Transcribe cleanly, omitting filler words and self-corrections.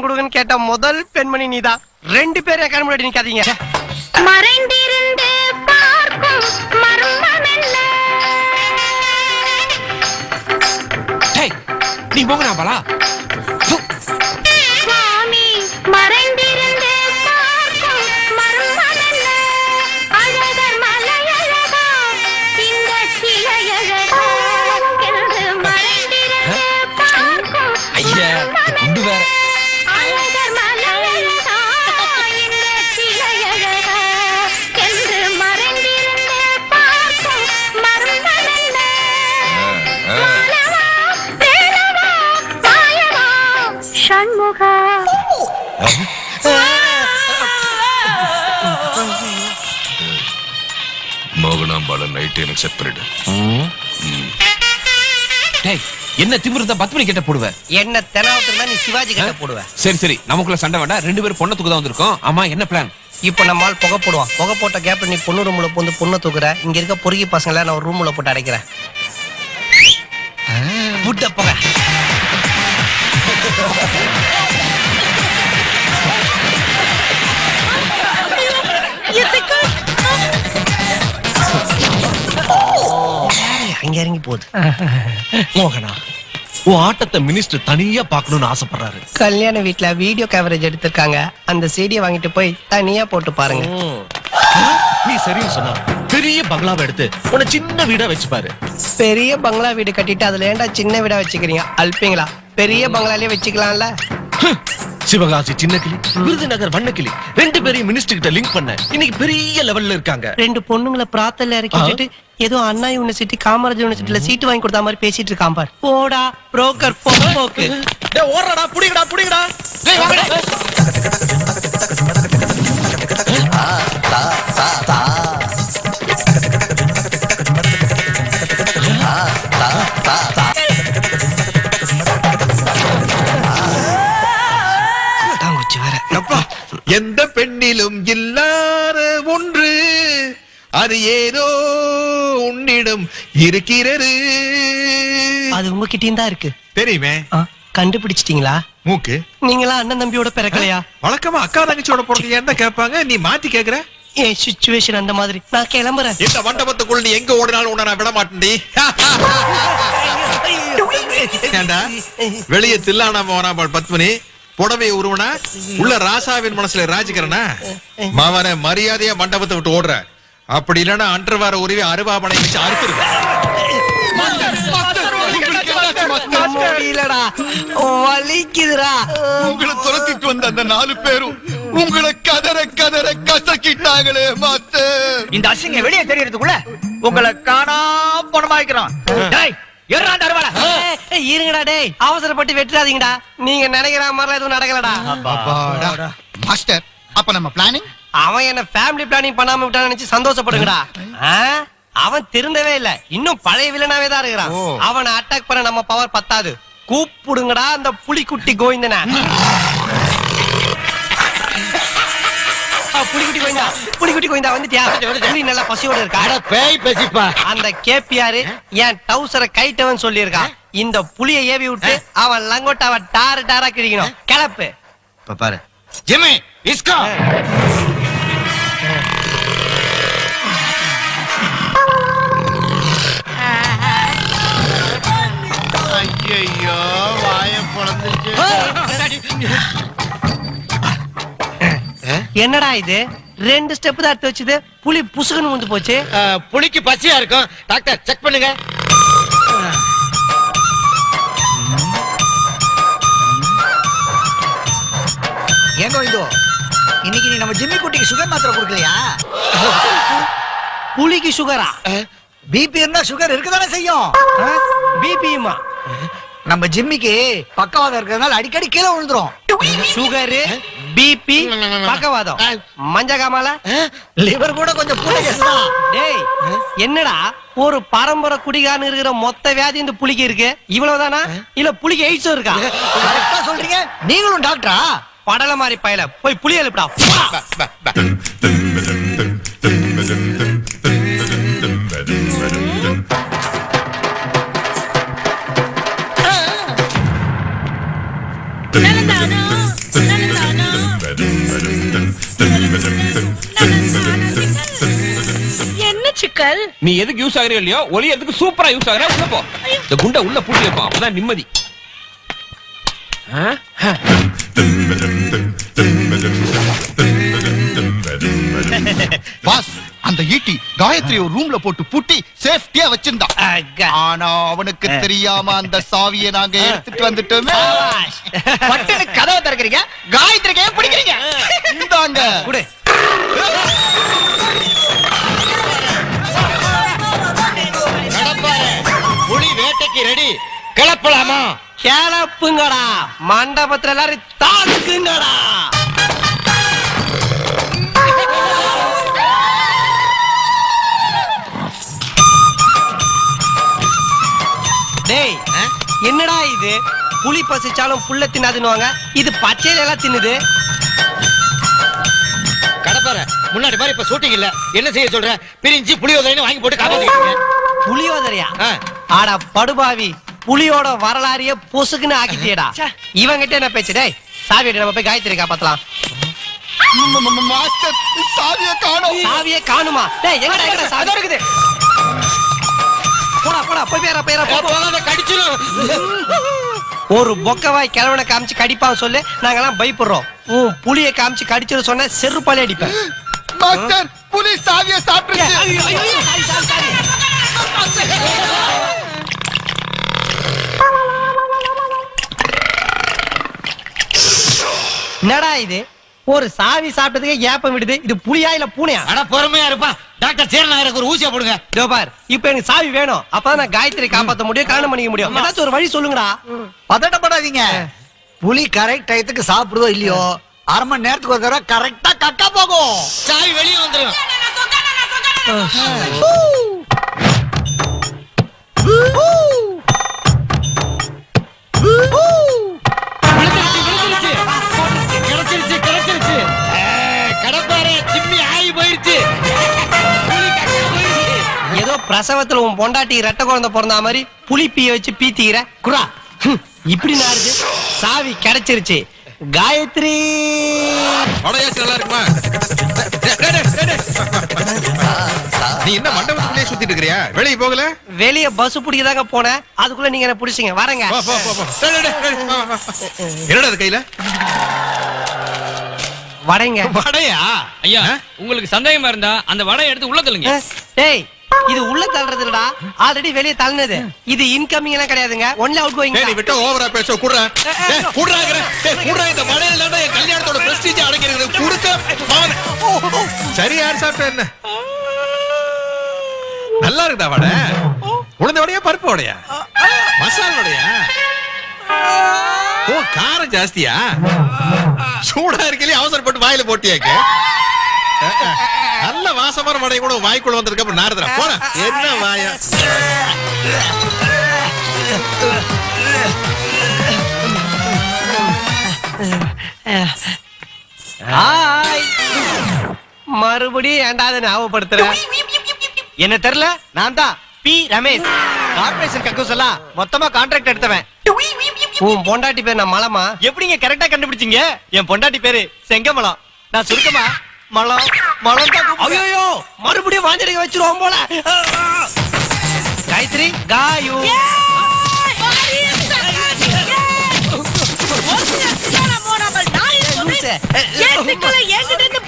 கொடுங்கன்னு கேட்ட முதல் பெண்மணி நீதான். 2 பேரும் கண் முன்னாடி நிக்காதீங்க. மறைந்திருந்து பார்க்கும் மர்மமெல்ல. டேய் நீ போங்கடா பாலா. சுவாமி மறைந்திருந்து பார்க்கும் மர்மமெல்ல. அழகர் மலையழகா இந்த சிலையழகா என்று மறைந்திருந்து பார்க்கும். ஐயா குண்டு வேற. அழகர் மலையழகா இந்த சிலையழகா என்று மறைந்திருந்து பார்க்கும் மர்மமெல்ல. மாலவா, வேலவா, மாயவா, ஷண்முகா. மோகனாம்பால நைட் எனக்கு செட் பண்ணிடு. டேய் என்ன திமிருந்தா பத்மினி கிட்ட போடுவ? என்ன தெனாவத்துல நீ சிவாஜி கிட்ட போடுவ. சரி சரி நமக்குள்ள சண்டை வேண்டாம். 2 பேரும் பொண்ணை தூக்க தான் வந்திருக்கோம். ஆமா என்ன பிளான்? இப்ப நம்மால் புகை போடுவான். புகை போட்ட கேப்ல நீ பொண்ணு ரூம்ல போந்து பொண்ணை தூக்குற. இங்க இருக்க பொறுக்கி பசங்களை நான் ஒரு ரூம்ல போட்டு அடைக்கிறேன். புட்ட புகை. அங்க இறங்கி போகுது. மோகனா உன் ஆட்டத்தை மினிஸ்டர் தனியா பாக்கணும்னு ஆசைப்படுறாரு. கல்யாண வீட்ல வீடியோ கவரேஜ் எடுத்திருக்காங்க. அந்த சீடியை வாங்கிட்டு போய் தனியா போட்டு பாருங்க. நீ சரின்னு சொன்ன. பெரிய பங்களாவை எடுத்து உன்னை சின்ன வீடா வச்சுப்பாரு. பெரிய பங்களா வீடு கட்டிட்டு அதுல ஏன்டா சின்ன வீடா வச்சுக்கிறீங்க? அல்பீங்களா? பெரிய பங்களாலே வச்சுக்கலாம்ல. சிவகாசி சின்ன கிளி, விருதுநகர் வண்ண கிளி 2 பேரையும் மினிஸ்டர் கிட்ட லிங்க் பண்ண இன்னைக்கு பெரிய லெவல்ல இருக்காங்க. 2 பொண்ணுங்களை பிராத்தல்ல இறக்கி வச்சுட்டு ஏதோ அண்ணா யூனிவர்சிட்டி காமராஜ் யூனிவர்சிட்டில சீட்டு வாங்கி கொடுத்த மாதிரி பேசிட்டு இருக்கான் பார். போடா புரோக்கர் போக்கு. டேய் ஓடுறடா, புடிங்கடா புடிங்கடா. டேய் வாங்கடா. எந்த பெண்ணிலும் இல்லாத ஒன்று அது ஏதோ உன்னிடம் இருக்கிறது. அது உங்ககிட்டயும் தான் இருக்கு. தெரியுமே. கண்டுபிடிச்சிட்டீங்களா? மூக்கு. நீங்களா அண்ணன் தம்பியோட பிறக்கலையா? வழக்கமா அக்கா தங்கச்சியோட பிறகு என்ன கேட்பாங்க, நீ மாத்தி கேக்குற. என் சிச்சுவேஷன் அந்த மாதிரி. நான் கிளம்புறேன். இந்த மண்டபத்துக்குள்ள நீ எங்க ஓடினாலும் உன்னை நான் விட மாட்டேன்டி. ஏண்டா வெளியே தில்லானா மோகனாம்பாள் பத்மினி புடவைய உருவனா உள்ள ராசாவின் மனசுல ராஜிக்கிறனா மாவன மரியாதையா மண்டபத்தை விட்டு ஓடுற. அப்படி இல்லன்னா அன்றவார உருவி அருவாபனை வச்சு அறுத்துருக்க. வலிக்குதுடா. உங்களை துரத்திட்டு வந்த அந்த 4 பேரும் உங்களை கதற கதற கசக்கிட்டாங்களே மாஸ்டர். இந்த அசிங்க வெளியே தெரியறதுக்குள்ள உங்களை காணா பணமாக்கிறோம். இருங்கடா டேய், அவசரப்பட்டு வெட்டுறாதீங்கடா. நீங்க நினைக்கிற மாதிரி எதுவும் நடக்கலடா. மாஸ்டர் அப்ப நம்ம பிளானிங். அவன் என்ன ஃபேமிலி பிளானிங் பண்ணாம விட்டான்னு நினைச்சு சந்தோஷப்படுங்கடா. அவன் திருந்தவே இல்ல, இன்னும் பழைய வில்லனாவே தான் இருக்கிறான். அவனை அட்டாக் பண்ண நம்ம பவர் பத்தாது. கூப்பிடுங்கடா அந்த புலிக்குட்டி கோவிந்தன. புலிக்குட்டி கோவிந்தா வந்துட்டியா? புலி நல்லா பசியோட இருக்கா? பேய் பேசிப்பா. அந்த கேபிஆர் என் டவுசரை கைட்டவன் சொல்லி இருக்கான். இந்த புலியை ஏவி விட்டு அவன் லங்கோட்டாவை டாரு டாரா கிழிக்கணும். கிளப்பு பாரு ஜிம்மி இஸ்கோ. ஐயோ வாய பொளந்துச்சு. என்னடா இது? 2 ஸ்டெப் தான் எடுத்து வச்சது. புலி புசுகுன்னு வந்து போச்சு. புலிக்கு பச்சையா இருக்கும். டாக்டர் செக் பண்ணுங்க. ஏங்க இதோ இன்னைக்கு நீ நம்ம ஜிம்மி குட்டிக்கு சுகர் மாத்திரை கொடுக்கலையா? புலிக்கு சுகரா? பிபி இருந்தா சுகர் இருக்குதானே செய்யும். பிபிமா? நம்ம ஜிம்மிக்கு பக்கவாதம் இருக்கிறதுனால அடிக்கடி கீழே விழுந்துரும். சுகர், பிபி, பக்கவாதம், மஞ்சகாமால, லிவர் கூட கொஞ்சம் புளிதான். டேய் என்னடா ஒரு பரம்பரை குடிகாரன் இருக்கிற மொத்த வியாதி இந்த புலிக்கு இருக்கு? இவ்வளவுதானா இல்ல புலிக்கு எய்ட்ஸும் இருக்கா? கரெக்ட்டா சொல்றீங்க. நீங்களும் டாக்டரா? படல மாதிரி பயல போய் புலி எழுப்புடா. நீ எதுக்கு யூஸ் ஆகுறியோ இல்லையோ ஒலி எதுக்கு சூப்பரா யூஸ் ஆகுற உள்ள போ. இந்த குண்டை உள்ள பூட்டி வைப்போம் அப்பதான் நிம்மதி. பாஸ், அந்த ஈட்டி காயத்ரி ஒரு ரூம்ல போட்டு பூட்டி சேஃப்டியா வச்சிருந்தான். ஆனா அவனுக்கு தெரியாம அந்த சாவியை நாங்க எடுத்துட்டு வந்துட்டோமே. பட்டனு கதவை திறக்கிறீங்க, காயத்ரிக்கு ஏன் பிடிக்கிறீங்க? இந்தாங்க குடு. புலி வேட்டைக்கு ரெடி, கிளப்பலாமா? கிளப்புங்கடா, மண்டபத்துல எல்லாரும் தாக்குங்கடா. டேய், என்னடா இது? புலி பசிச்சாலும் புல்ல தின்னாதுன்னுவாங்க, இது பச்சையில எல்லாம் தின்னுது. கடப்பார முன்னாடி மாதிரி இப்ப ஷூட்டிங் இல்ல, என்ன செய்ய சொல்ற? பிரிஞ்சு புளியோதரைன்னு வாங்கி போட்டு காப்பாத்திக்கிறீங்க. புலியோதரையா? ஆடா படுபாவி, புலியோட வரலாறையே பொசுக்குன்னு ஆக்கிட்டியடா. இவங்கிட்ட என்ன பேச்சு? டேய், சாவி நம்ம போய் காயத்ரி காப்பாத்தலாம். மாஸ்டர், சாவியை காணோம். சாவியே காணுமா? டேய், எங்கடா சாவி இருக்குது? போடா போடா, போய் பேரா பேரா போகாத, கடிச்சிரும். ஒரு பொக்கவாய் கிழவனை காமிச்சு கடிப்பாவ சொல்லு, நாங்கெல்லாம் பயப்படுறோம். புலிய காமிச்சு கடிச்சிரு சொன்ன செருப்பாலே அடிப்பேன். மாஸ்டர், புலி சாவியை சாப்பிட்டுருச்சு. என்னடா இது? ஒரு சாவி சாப்பிட்டதுக்கு ஏப்பம் விடுது. இது புலியா இல்ல பூனையா? அட பொறுமையா இருப்பா. டாக்டர் சேரநாயருக்கு ஒரு ஊசியா போடுங்க. இதோ பார், இப்ப எனக்கு சாவி வேணும். அப்பதான் நான் காயத்ரி காப்பாத்த முடியும், கல்யாணம் பண்ணிக்க முடியும். ஏதாச்சும் ஒரு வழி சொல்லுங்கடா. பதட்டப்படாதீங்க. புலி கரெக்ட் டயத்துக்கு சாப்பிடுதோ இல்லையோ, அரை மணி நேரத்துக்கு ஒரு தடவை கரெக்டா கக்கா போகும். சாவி வெளியே வந்துரும். கிடைச்சிருச்சு. கடப்பாரு சிம்மி ஆகி போயிருச்சு. ஏதோ பிரசவத்துல உன் பொண்டாட்டி ரெட்டை குழந்தை பிறந்த மாதிரி புலி பீய வச்சு பீத்திக்கிற குரா. இப்படி நாருது. சாவி கிடைச்சிருச்சு. காயத்ரி வடையாச்சு நல்லா இருக்குமா? நீ என்ன மண்டபத்துக்குள்ளே சுத்திட்டு இருக்கிறியா? வெளியே போகல? வெளிய பஸ் பிடிக்கதாங்க போனேன், அதுக்குள்ள நீங்க என்ன பிடிச்சீங்க. வரங்க. என்னடா அது கையில? வடைங்க. வடையா? ஐயா, உங்களுக்கு சந்தேகமா இருந்தா அந்த வடையை எடுத்து உள்ள தள்ளுங்க. டேய், இது உள்ள தள்ளுறது இல்லடா, ஆல்ரெடி வெளிய தள்ளுனது. இது இன்கமிங் எல்லாம் கிடையாதுங்க, ஒன்லி அவுட் கோயிங். நீ விட்டு ஓவரா பேச குடுறா. குடுறாங்கற. குடுறா, இந்த வடையில தான் என் கல்யாணத்தோட பிரஸ்டீஜ் அடங்கி இருக்குது. குடுக்க. சரி, யார் சாப்பிட்ட என்ன? நல்லா இருக்குதா வடை? உளுந்த வடையா பருப்பு வடையா? மசாலா வடையா? ஓ, காரம் ஜாஸ்தியா? சூடா இருக்கலே அவசரப்பட்டு வாயில போட்டியாக்க. நல்ல வாசமான வடை கூட வாய்க்குள்ள வந்ததுக்கு அப்புறம் நாரதா போற என்ன வாயா? ஹாய். மறுபடியும் ஏண்டாத ஞாபகப்படுத்துற? என்ன தெரியல? நான் தான் பி ரமேஷ். கார்ப்பரேஷன் கக்கூஸ் எல்லாம் மொத்தமா கான்ட்ராக்ட் எடுத்தவன். உன் பொண்டாட்டி பேர் நான் மலமா? எப்படிங்க கரெக்டா கண்டுபிடிச்சீங்க? என் பொண்டாட்டி பேரு செங்கமலம். நான் சுருக்கமா மலம் மலம் தான். ஐயோ, மறுபடியும் வாஞ்சடிக்க வச்சிருவோம் போல. காயத்ரி, காயு. என்கிட்ட